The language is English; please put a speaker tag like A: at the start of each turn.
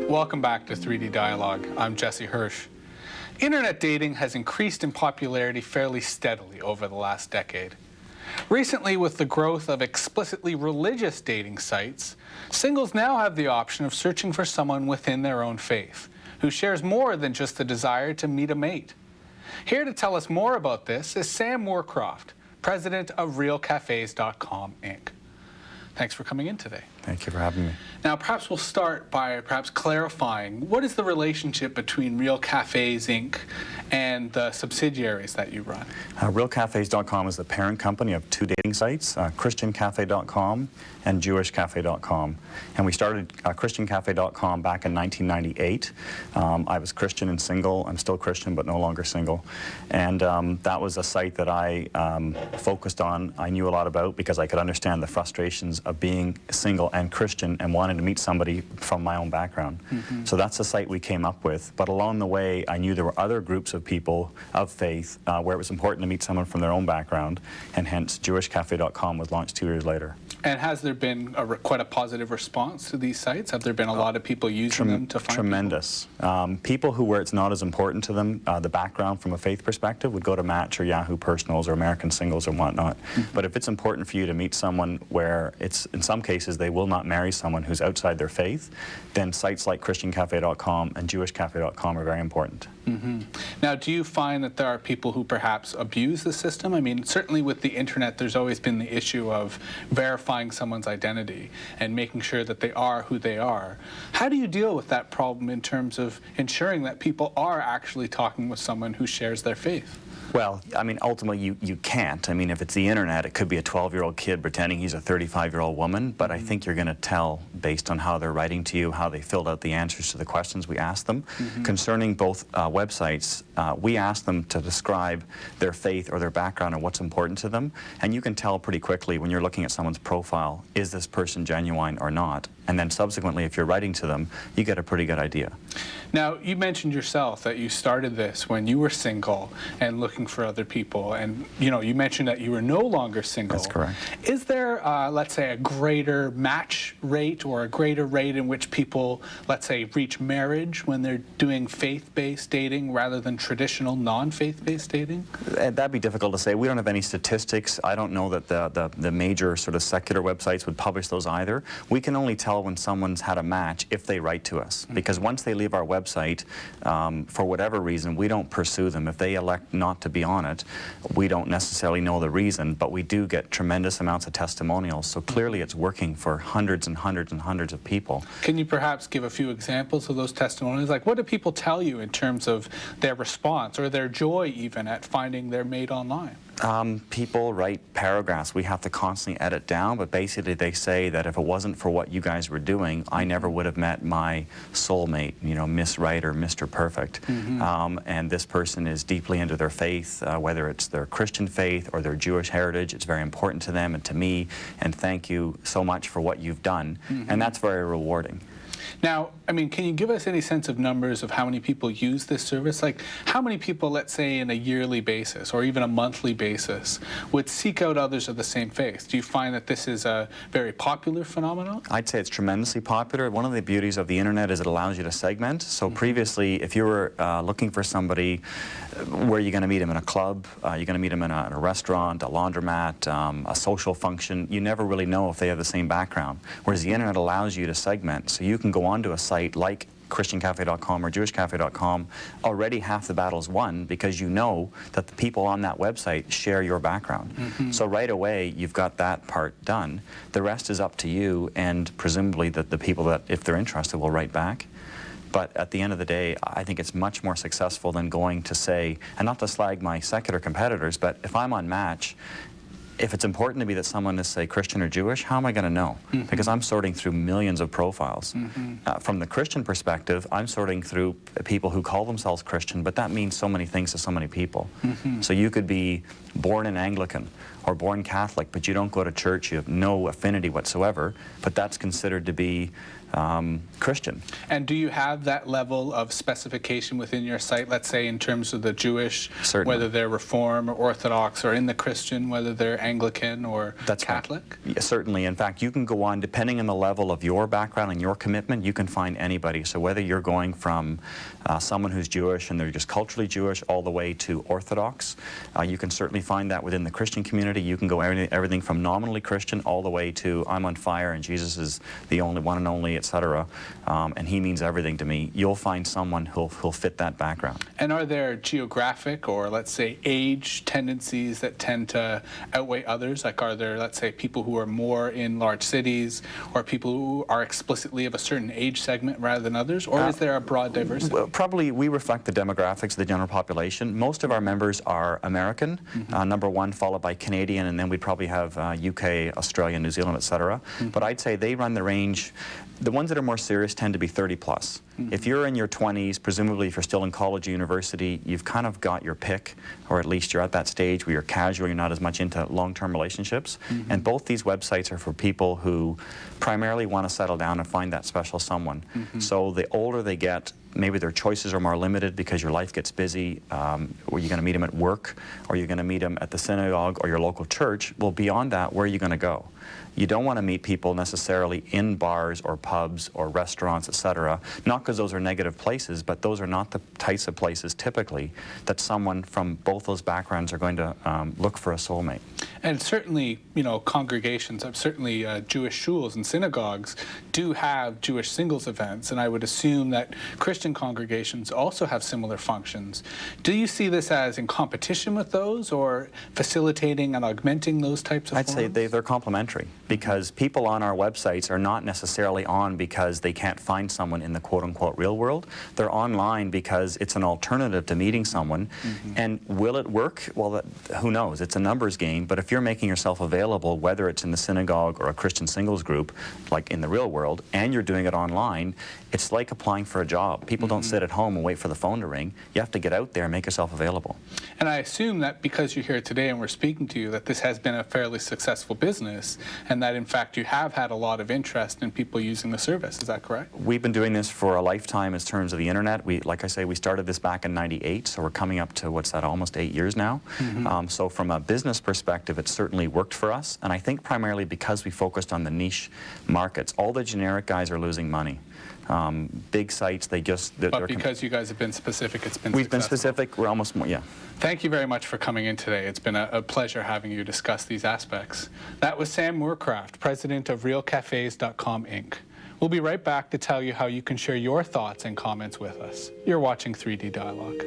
A: Welcome back to 3D Dialogue. I'm Jesse Hirsch. Internet dating has increased in popularity fairly steadily over the last decade. Recently, with the growth of explicitly religious dating sites, singles now have the option of searching for someone within their own faith, who shares more than just the desire to meet a mate. Here to tell us more about this is Sam Moorcroft, president of ChristianCafe.com, Inc. Thanks for coming in today.
B: Thank you for having me.
A: Now, perhaps we'll start by clarifying, what is the relationship between Real Cafes, Inc. and the subsidiaries that you run?
B: RealCafes.com is the parent company of two dating sites, ChristianCafe.com and JewishCafe.com. And we started ChristianCafe.com back in 1998. I was Christian and single. I'm still Christian, but no longer single. And that was a site that I focused on. I knew a lot about because I could understand the frustrations of being single and Christian and wanting to meet somebody from my own background. So that's the site we came up with. But along the way, I knew there were other groups of people of faith where it was important to meet someone from their own background, and hence JewishCafe.com was launched 2 years later.
A: And has there been quite a positive response to these sites? Have there been a lot of people using them to find
B: Tremendous. People who, where it's not as important to them, the background from a faith perspective, would go to Match or Yahoo Personals or American Singles or whatnot. But if it's important for you to meet someone where it's, in some cases, they will not marry someone who's outside their faith, then sites like ChristianCafe.com and JewishCafe.com are very important.
A: Now, do you find that there are people who perhaps abuse the system? I mean, certainly with the internet, there's always been the issue of verifying someone's identity and making sure that they are who they are. How do you deal with that problem in terms of ensuring that people are actually talking with someone who shares their faith?
B: Well, I mean, ultimately, you can't. I mean, if it's the internet, it could be a 12-year-old kid pretending he's a 35-year-old woman, but I think you're going to tell based on how they're writing to you, how they filled out the answers to the questions we asked them. Concerning both websites, we asked them to describe their faith or their background and what's important to them, and you can tell pretty quickly when you're looking at someone's profile, is this person genuine or not? And then subsequently, if you're writing to them, you get a pretty good idea.
A: Now, you mentioned yourself that you started this when you were single and looking for other people, and you mentioned that you were no longer single.
B: That's correct.
A: Is there, let's say, a greater match rate or a greater rate in which people, let's say, reach marriage when they're doing faith-based dating rather than traditional non-faith-based dating?
B: That'd be difficult to say. We don't have any statistics. I don't know that the major sort of secular websites would publish those either. We can only tell when someone's had a match if they write to us, because once they leave our website, for whatever reason, we don't pursue them. If they elect not to be on it, we don't necessarily know the reason, but we do get tremendous amounts of testimonials, so clearly it's working for hundreds and hundreds and hundreds of people.
A: Can you perhaps give a few examples of those testimonials? Like, what do people tell you in terms of their response or their joy even at finding their mate online?
B: People write paragraphs we have to constantly edit down, but basically they say that if it wasn't for what you guys were doing, I never would have met my soulmate, Miss Right or Mr. Perfect. And this person is deeply into their faith, whether it's their Christian faith or their Jewish heritage. It's very important to them and to me, and thank you so much for what you've done. And that's very rewarding.
A: Now, I mean, can you give us any sense of numbers of how many people use this service? Like, how many people, let's say, in a yearly basis or even a monthly basis would seek out others of the same faith? Do you find that this is a very popular phenomenon?
B: I'd say it's tremendously popular. One of the beauties of the internet is it allows you to segment. So previously, if you were looking for somebody, where you're going to meet them in a club, you're going to meet them in a restaurant, a laundromat, a social function, you never really know if they have the same background. Whereas the internet allows you to segment, so you can go onto a site like ChristianCafe.com or JewishCafe.com, already half the battle's won because you know that the people on that website share your background. So right away, you've got that part done. The rest is up to you, and presumably that the people that, if they're interested, will write back. But at the end of the day, I think it's much more successful than going to say, and not to slag my secular competitors, but if I'm on Match, if it's important to me that someone is, say, Christian or Jewish, how am I going to know? Because I'm sorting through millions of profiles. From the Christian perspective, I'm sorting through people who call themselves Christian, but that means so many things to so many people. So you could be born in Anglican or born Catholic, but you don't go to church, you have no affinity whatsoever, but that's considered to be Christian.
A: And do you have that level of specification within your site, let's say in terms of the Jewish,
B: Certainly.
A: whether they're Reform or Orthodox, or in the Christian, whether they're Anglican or Catholic?
B: Right. Yeah, certainly. In fact, you can go on, depending on the level of your background and your commitment, you can find anybody. So whether you're going from someone who's Jewish and they're just culturally Jewish all the way to Orthodox, you can certainly find that within the Christian community. You can go everything from nominally Christian all the way to I'm on fire and Jesus is the only one and only, etc. And he means everything to me. You'll find someone who'll fit that background.
A: And are there geographic or, let's say, age tendencies that tend to outweigh others? Like, are there, let's say, people who are more in large cities, or people who are explicitly of a certain age segment rather than others? Or is there a broad diversity?
B: Well, probably we reflect the demographics of the general population. Most of our members are American, number one, followed by Canadian, and then we'd probably have UK, Australia, New Zealand, etc. But I'd say they run the range. The ones that are more serious tend to be 30 plus. If you're in your 20s, presumably if you're still in college or university, you've kind of got your pick, or at least you're at that stage where you're casual, you're not as much into long-term relationships. And both these websites are for people who primarily want to settle down and find that special someone. So the older they get, maybe their choices are more limited because your life gets busy, or you're going to meet them at work, or you're going to meet them at the synagogue or your local church. Well, beyond that, where are you going to go? You don't want to meet people necessarily in bars or pubs or restaurants, etc. Not because those are negative places, but those are not the types of places typically that someone from both those backgrounds are going to look for a soulmate.
A: And certainly, you know, congregations, certainly Jewish shuls and synagogues do have Jewish singles events, and I would assume that Christian congregations also have similar functions. Do you see this as in competition with those, or facilitating and augmenting those types of
B: I'd say
A: forums?
B: they're complementary, because people on our websites are not necessarily on because they can't find someone in the quote-unquote real world. They're online because it's an alternative to meeting someone. And will it work? Well, who knows? It's a numbers game, but if you're making yourself available, whether it's in the synagogue or a Christian singles group, like in the real world, and you're doing it online, it's like applying for a job. People don't sit at home and wait for the phone to ring. You have to get out there and make yourself available.
A: And I assume that because you're here today and we're speaking to you, that this has been a fairly successful business, and that in fact you have had a lot of interest in people using the service. Is that correct?
B: We've been doing this for a lifetime in terms of the internet. Like I say, we started this back in '98, so we're coming up to, what's that, almost 8 years now. So from a business perspective, it certainly worked for us, and I think primarily because we focused on the niche markets. All the generic guys are losing money. Big sites, they just...
A: But because you guys have been specific, it's been
B: We've
A: successful.
B: been specific, we're almost more, yeah.
A: Thank you very much for coming in today. It's been a pleasure having you discuss these aspects. That was Sam Moorcroft, president of ChristianCafe.com, Inc. We'll be right back to tell you how you can share your thoughts and comments with us. You're watching 3D Dialogue.